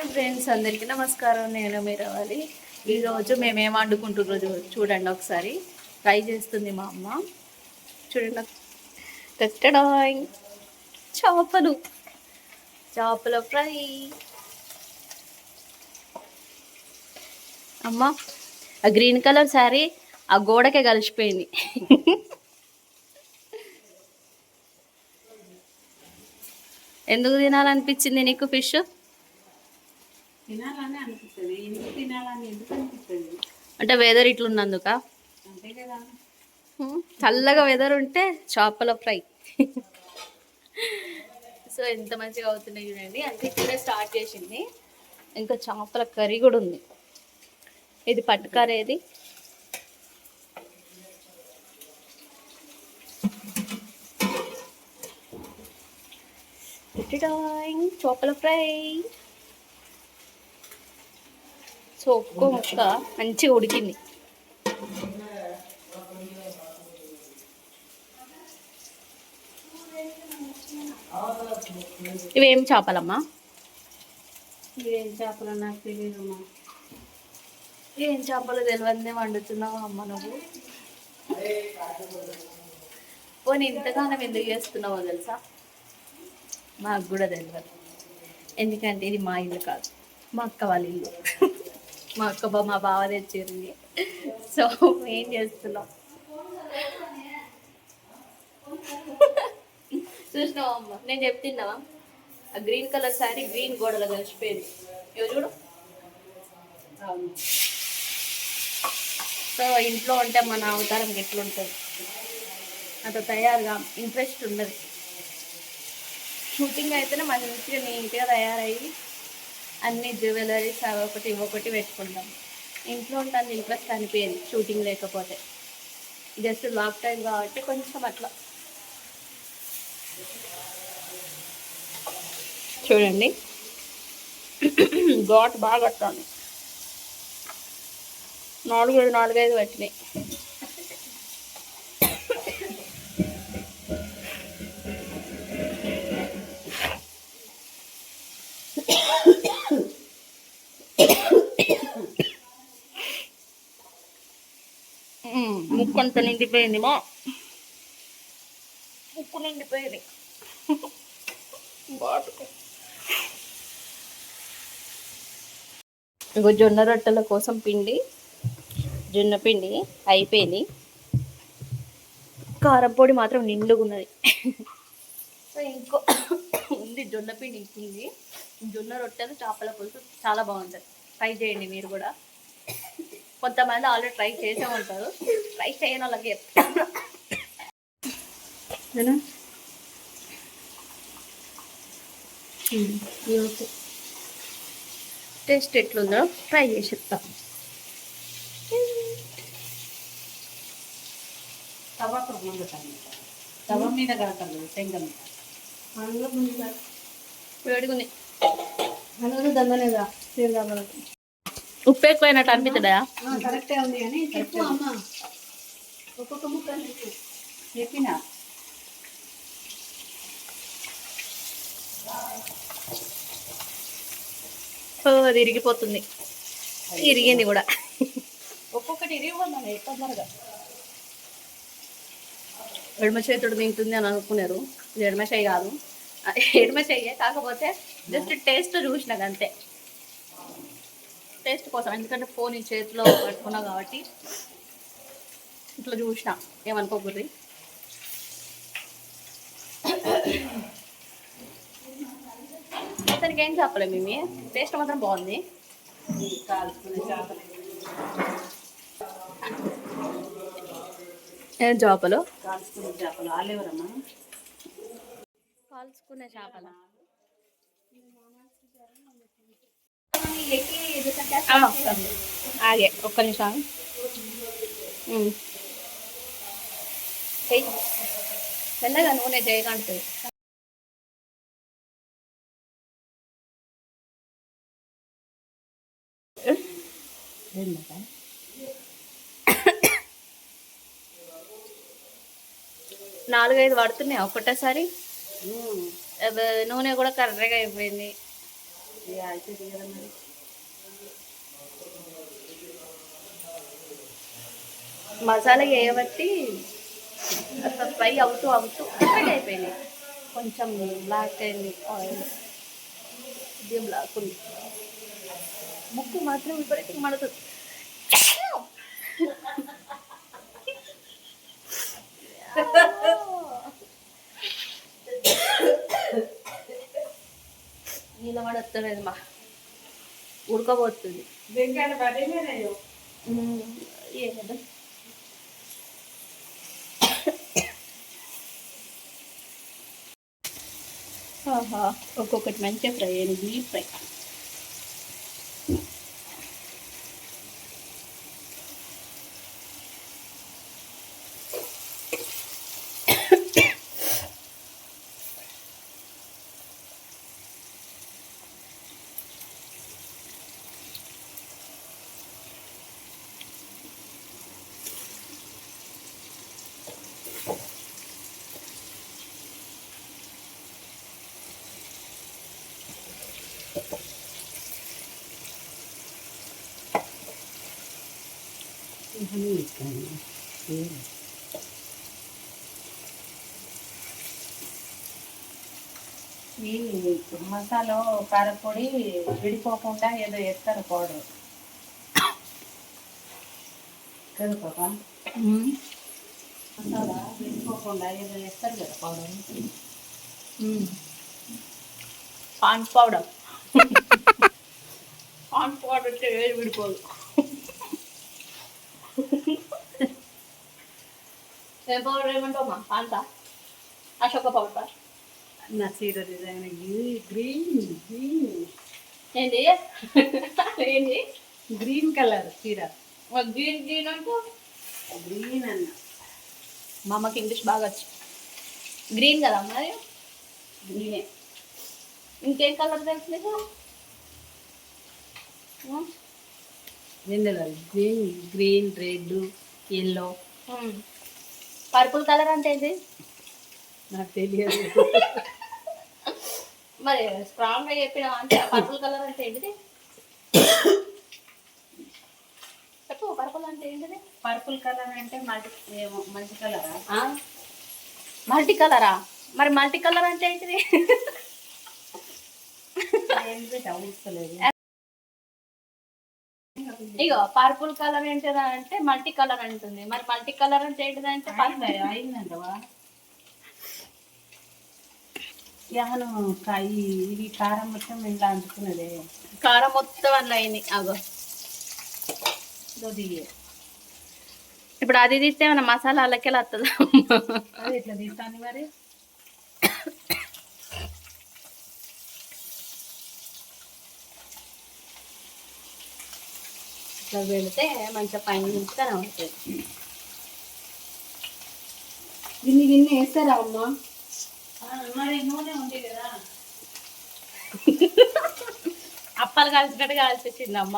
Friends అందరికీ నమస్కారం. నేను మీరవాలి. ఈరోజు మేమేం వండుకుంటున్నాం చూడండి. ఒకసారి ట్రై చేస్తుంది మా అమ్మ. చూడండి, టెస్టడాయ్ చేపల ఫ్రై. అమ్మ, ఆ గ్రీన్ కలర్ శారీ ఆ గోడకే కలిసిపోయింది. ఎందుకు తినాలనిపించింది నీకు ఫిష్? తినాలని అనిపిస్తుంది. ఎందుకు తినాలని ఎందుకు అనిపిస్తుంది అంటే వెదర్ ఇట్లున్నందుక. అంతే కదా. చల్లగా వెదర్ ఉంటే చేపల ఫ్రై. సో ఎంత మంచిగా అవుతున్నాయి చూడండి. అంటే ఇప్పుడే స్టార్ట్ చేసింది. ఇంకా చేపల కర్రీ కూడా ఉంది. ఇది పట్టుకరేది. చేపల ఫ్రై. సో ఒక్కో ముక్క మంచిగా ఉడికింది. ఇవేం చేపలమ్మా? ఇవేం చేపలు నాకు తెలియదు. ఏం చేపలు తెలియదే వండుతున్నావు అమ్మ నువ్వు. పోనీ ఇంతగానం ఎందుకు చేస్తున్నావో తెలుసా? మాకు కూడా తెలియదు. ఎందుకంటే ఇది మా ఇల్లు కాదు, మా అక్క వాళ్ళ ఇల్లు. మా బావ తెచ్చింది. సో ఏం చేస్తున్నాం చూసినావా అమ్మ? నేను చెప్తున్నావా? ఆ గ్రీన్ కలర్ శారీ గ్రీన్ గోడలో కలిసిపోయింది. ఇవి చూడు. సో ఇంట్లో ఉంటే మన అవతారం ఎట్లుంటుంది, అంత తయారుగా ఇంట్రెస్ట్ ఉండదు. షూటింగ్ అయితేనే మంచిగా నీట్గా తయారయ్యి అన్ని జ్యువెలరీస్ ఒకటి ఇవ్వకటి పెట్టుకుంటాం. ఇంట్లో ఉంటే అంత ఇంట్రెస్ట్ అనిపించదు షూటింగ్ లేకపోతే. జస్ట్ లాక్ టైం కాబట్టి కొంచెం అట్లా. చూడండి, ఘాట్ బాగా కట్టాలి. నాలుగైదు పట్టినాయి. ముక్కు అంతా నిండిపోయింది. ముక్కు నిండిపోయింది. ఇంకో జొన్న రొట్టెల కోసం జొన్న పిండి అయిపోయింది. కారం పొడి మాత్రం నిండుగా ఉన్నది. సో ఇంకో ఉంది జొన్న పిండి ఇంకుంది. జొన్న రొట్టెలు చేపల పులుసు చాలా బాగుంటుంది. ట్రై చేయండి మీరు కూడా. కొంతమంది ఆల్రెడీ ట్రై చేసే ఉంటారు. ట్రై చేయని వాళ్ళకి టేస్ట్ ఎట్లుందో ట్రై చేసి చెప్తాం. తవ మీద కడతారు శంగం వేడుకుని దంగనేదా. ఉప్పు ఎక్కువైనట్టు అనిపిస్తుందా? కరెక్టే ఉంది కానీ చెప్పు అమ్మ. ఒక్కొక్క ముక్క చెప్పిన ఇరిగిపోతుంది. ఇరిగింది కూడా. ఒక్కొక్కటి ఇరిగిపోతుంది తొందరగా. ఎడమ చేతుడు తింటుంది అని అనుకున్నారు. ఇది ఎడమ చేయి కాదు, ఎడమ చెయ్యే. కాకపోతే జస్ట్ టేస్ట్ చూసినాక అంతే, టేస్ట్ కోసం. ఎందుకంటే ఫోన్ ఈ చేతిలో పట్టుకున్నా కాబట్టి ఇట్లా చూసిన. ఏమనుకోకూడదు. అతనికి ఏం చెప్పలేదు మేము. టేస్ట్ మాత్రం బాగుంది. కాల్చుకునే చేపలు. ఏం చేపలు? కాల్చుకునే చేపలు. ఆలేవరమ్మా కాల్చుకునే చేపల. ఆగే ఒక్క నిమిషం. మెల్లగా నూనె చేయకంటుంది. నాలుగైదు పడుతున్నాయి ఒకటేసారి. నూనె కూడా కర్రగా అయిపోయింది. అవుతుంది కదా మరి. మసాలా వేయబట్టి అసలు ఫ్రై అవుతూ అవుతూ ఫ్రై అయిపోయింది. కొంచెం బ్లాక్ అయింది ఆయిల్, ఇది బ్లాక్ ఉంది. ముక్కు మాత్రం విపరీతంగా మడుతుంది. నీళ్ళ పడలేదు మా ఉడకబోతుంది. ఏమదా ఒక్కొక్కటి మంచిగా ఫ్రై అయింది. Deep fry. ఈ మసాలా కారపొడి విడిపోకుండా ఏదో వేస్తారు పౌడర్ కదా పాప. మసాలా విడిపోకుండా ఏదో వేస్తారు కదా powder. Pond's powder. Pond's powder అంటే వేరు విడిపోదు. ఏం పౌడర్ ఏమంటావు మా? పాన్సా? అశోక పౌడర్. నా చీర డిజైన్ గ్రీన్ గ్రీన్ ఏంటి ఏంటి గ్రీన్ కలర్ చీర. గ్రీన్ గ్రీన్ అంటూ గ్రీన్ అన్న. మా అమ్మకి ఇంగ్లీష్ బాగా వచ్చు. గ్రీన్ కదా మరి? గ్రీనే. ఇంకేం కలర్ తెలుసు నీకు? ఎందులో green green red yellow. Purple colour అంటే ఏంటి? నాకు తెలియదు. మరి స్ట్రాంగ్గా చెప్పినా అంటే పర్పుల్ కలర్ అంటే ఏంటిది చెప్పు. పర్పుల్ అంటే ఏంటిది? పర్పుల్ కలర్ అంటే మల్టీ కలరా? మల్టీ కలరా? మరి మల్టీ కలర్ అంటే ఏంటిది? ఇగో పర్పుల్ కలర్ ఏంటిదా అంటే మల్టీ కలర్ అంటుంది. మరి మల్టీ కలర్ అంటే ఏంటిదంటే అయిందంటవా? యాను ఇది కారం మొత్తం ఇంట్లో అంటుకున్నదే. కారం మొత్తం అట్లా అయింది. అగో ఇప్పుడు అది తీస్తే మన మసాలా అల్లకెళ్ళి వస్తుందా? అది ఎట్లా తీస్తాను మరి? ఇట్లా పెడితే మంచిగా పైన నింపుతానే ఉంటుంది. గిన్నె వేస్తారా అమ్మ? మరి నూనె ఉంది కదా. అప్పాలు కాల్చినట్టు కాల్చేసింది అమ్మ.